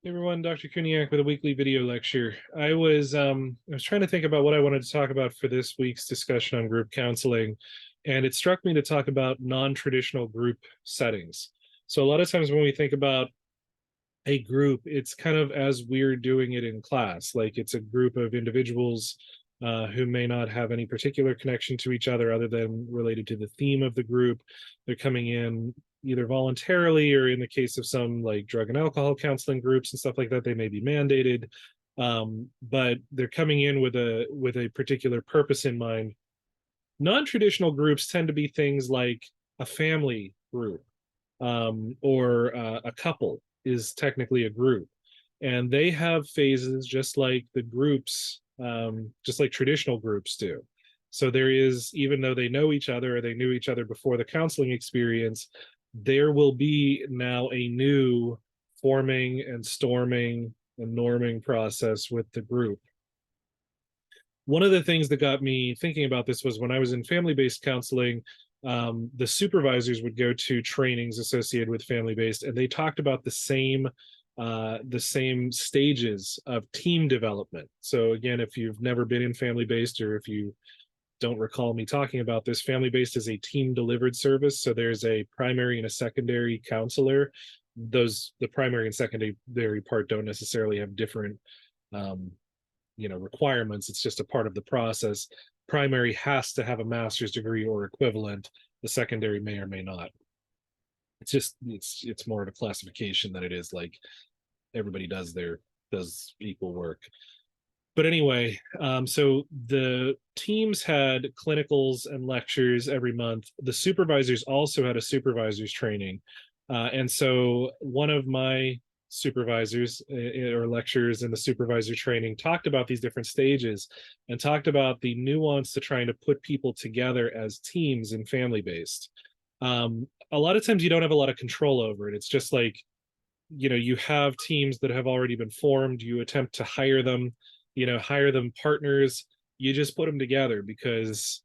Hey everyone, Dr. Kuniak with a weekly video lecture. I was trying to think about what I wanted to talk about for this week's discussion on group counseling, and it struck me to talk about non-traditional group settings. So a lot of times when we think about a group, it's kind of as we're doing it in class, like it's a group of individuals who may not have any particular connection to each other than related to the theme of the group. They're coming in either voluntarily, or in the case of some like drug and alcohol counseling groups and stuff like that, they may be mandated. But they're coming in with a particular purpose in mind. Non-traditional groups tend to be things like a family group, or a couple is technically a group, and they have phases just like the groups, just like traditional groups do. So there is, even though they know each other or they knew each other before the counseling experience, there will be now a new forming and storming and norming process with the group. One of the things that got me thinking about this was when I was in family-based counseling, the supervisors would go to trainings associated with family-based, and they talked about the same stages of team development. So again, if you've never been in family-based, or if you don't recall me talking about this, family-based is a team delivered service. So there's a primary and a secondary counselor. The primary and secondary part don't necessarily have different um, requirements. It's just a part of the process. Primary has to have a master's degree or equivalent. The secondary may or may not. It's more of a classification than it is like everybody does equal work. But anyway, so the teams had clinicals and lectures every month. The supervisors also had a supervisors training. And so one of my supervisors, or lecturers in the supervisor training, talked about these different stages and talked about the nuance to trying to put people together as teams in family based. A lot of times you don't have a lot of control over it. It's just like, you have teams that have already been formed. You attempt to hire them partners. You just put them together because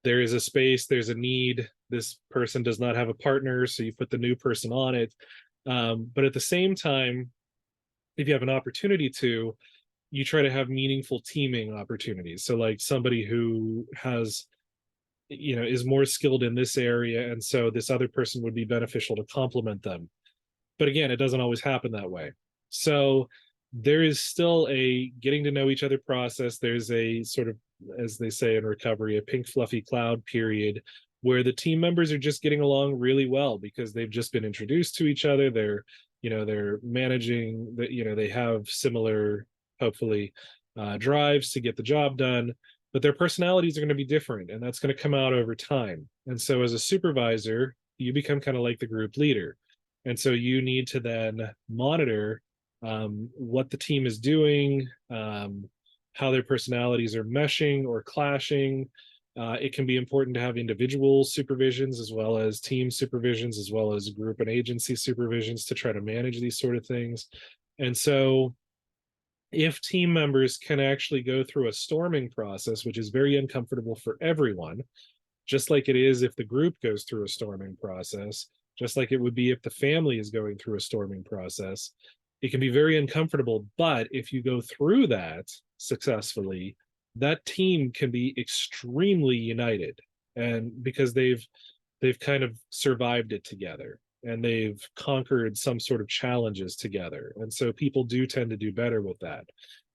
there is a space, there's a need. This person does not have a partner, so you put the new person on it. But at the same time, if you have an opportunity to, you try to have meaningful teaming opportunities. So like somebody who has, is more skilled in this area, and so this other person would be beneficial to complement them. But again, it doesn't always happen that way. So there is still a getting to know each other process. There's a sort of, as they say in recovery, a pink fluffy cloud period where the team members are just getting along really well because they've just been introduced to each other. They're managing that, they have similar, hopefully, drives to get the job done, but their personalities are going to be different, and that's going to come out over time. And so as a supervisor, you become kind of like the group leader. And so you need to then monitor what the team is doing, how their personalities are meshing or clashing. It can be important to have individual supervisions as well as team supervisions, as well as group and agency supervisions to try to manage these sort of things. And so if team members can actually go through a storming process, which is very uncomfortable for everyone, just like it is if the group goes through a storming process, just like it would be if the family is going through a storming process. It can be very uncomfortable, but if you go through that successfully, that team can be extremely united, and because they've kind of survived it together and they've conquered some sort of challenges together. And so people do tend to do better with that.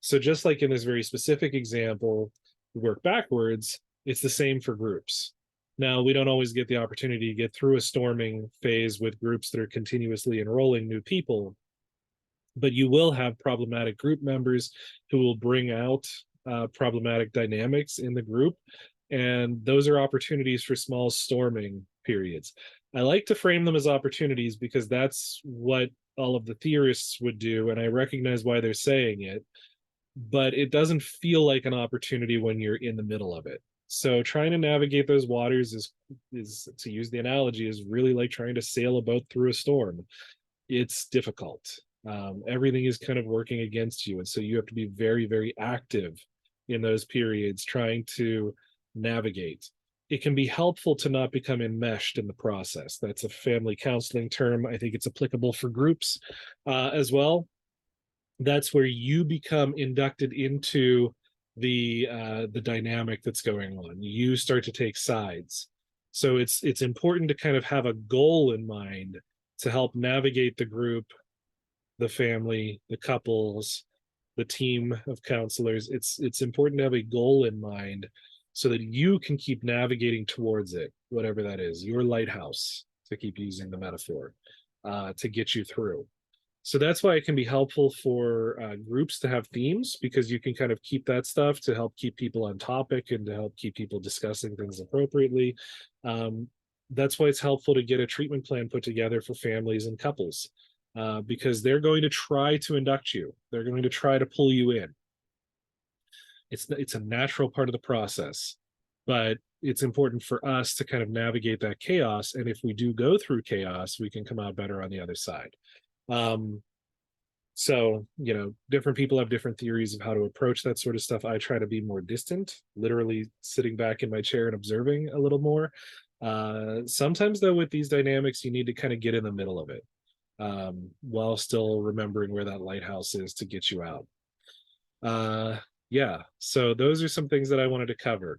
So just like in this very specific example, work backwards, it's the same for groups. Now, we don't always get the opportunity to get through a storming phase with groups that are continuously enrolling new people, but you will have problematic group members who will bring out problematic dynamics in the group. And those are opportunities for small storming periods. I like to frame them as opportunities because that's what all of the theorists would do. And I recognize why they're saying it, but it doesn't feel like an opportunity when you're in the middle of it. So trying to navigate those waters is, to use the analogy, is really like trying to sail a boat through a storm. It's difficult. Everything is kind of working against you, and so you have to be very, very active in those periods trying to navigate. It can be helpful to not become enmeshed in the process. That's a family counseling term. I think it's applicable for groups as well. that's where you become inducted into the dynamic that's going on. You start to take sides. So it's important to kind of have a goal in mind to help navigate the group, the family, the couples, the team of counselors. It's important to have a goal in mind so that you can keep navigating towards it, whatever that is, your lighthouse, to keep using the metaphor, to get you through. So that's why it can be helpful for groups to have themes, because you can kind of keep that stuff to help keep people on topic and to help keep people discussing things appropriately. Um, that's why it's helpful to get a treatment plan put together for families and couples, because they're going to try to induct you. They're going to try to pull you in. It's a natural part of the process, but it's important for us to kind of navigate that chaos. And if we do go through chaos, we can come out better on the other side. Um, so, different people have different theories of how to approach that sort of stuff. I try to be more distant, literally sitting back in my chair and observing a little more. Sometimes, though, with these dynamics, you need to kind of get in the middle of it, while still remembering where that lighthouse is to get you out. Yeah, so those are some things that I wanted to cover.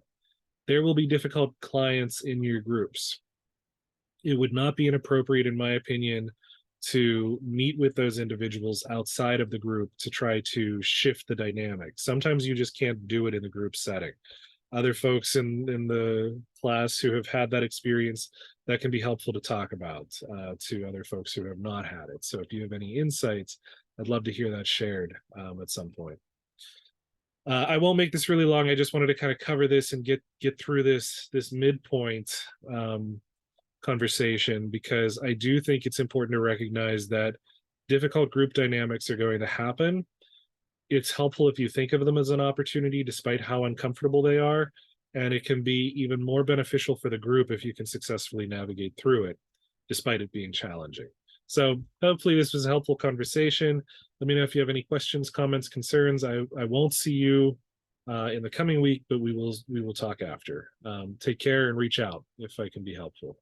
There will be difficult clients in your groups. It would not be inappropriate, in my opinion, to meet with those individuals outside of the group to try to shift the dynamic. Sometimes you just can't do it in the group setting. Other folks in the class who have had that experience, that can be helpful to talk about to other folks who have not had it. So if you have any insights, I'd love to hear that shared at some point. I won't make this really long. I just wanted to kind of cover this and get through this midpoint conversation, because I do think it's important to recognize that difficult group dynamics are going to happen. It's helpful if you think of them as an opportunity, despite how uncomfortable they are. And it can be even more beneficial for the group if you can successfully navigate through it, despite it being challenging. So hopefully this was a helpful conversation. Let me know if you have any questions, comments, concerns. I won't see you in the coming week, but we will talk after. Take care and reach out if I can be helpful.